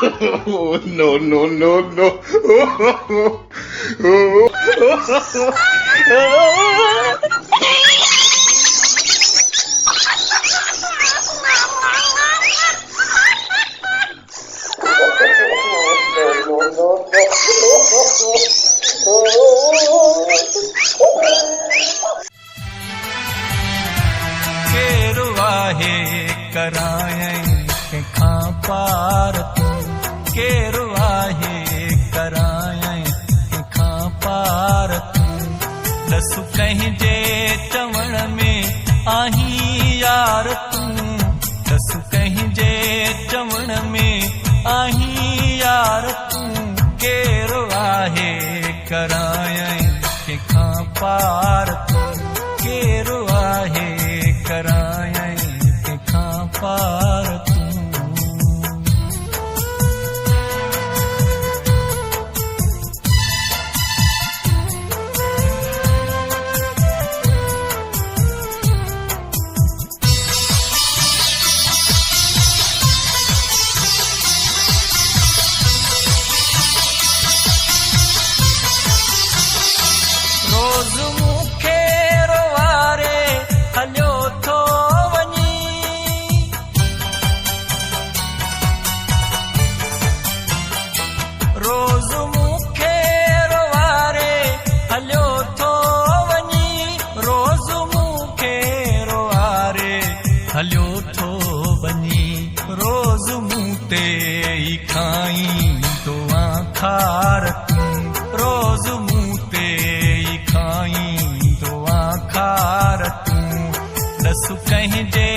No, no, no, no. केरु आहे करायं कंहिंखां पार तूं, केरु आहे करायं कंहिंखां पार तूं, ॾसु कंहिंजे चवण में आहीं यार तूं, ॾसु कंहिंजे चवण में आहीं यार तूं, केरु आहे करायं कंहिंखां पार तूं, केरु आहे करायं कंहिंखां पार तूं। रोज़ मूंखे रोवारे हलियो थो वञी, रोज़ मूंखे रोवारे हलियो थो वञी, रोज़ मूंखे रोवारे हलियो थो वञी, रोज़ मूं ते ई खाईंदो खार तूं, रोज़ मूं ते ई खाईंदो खार तूं, ॾसु कंहिंजे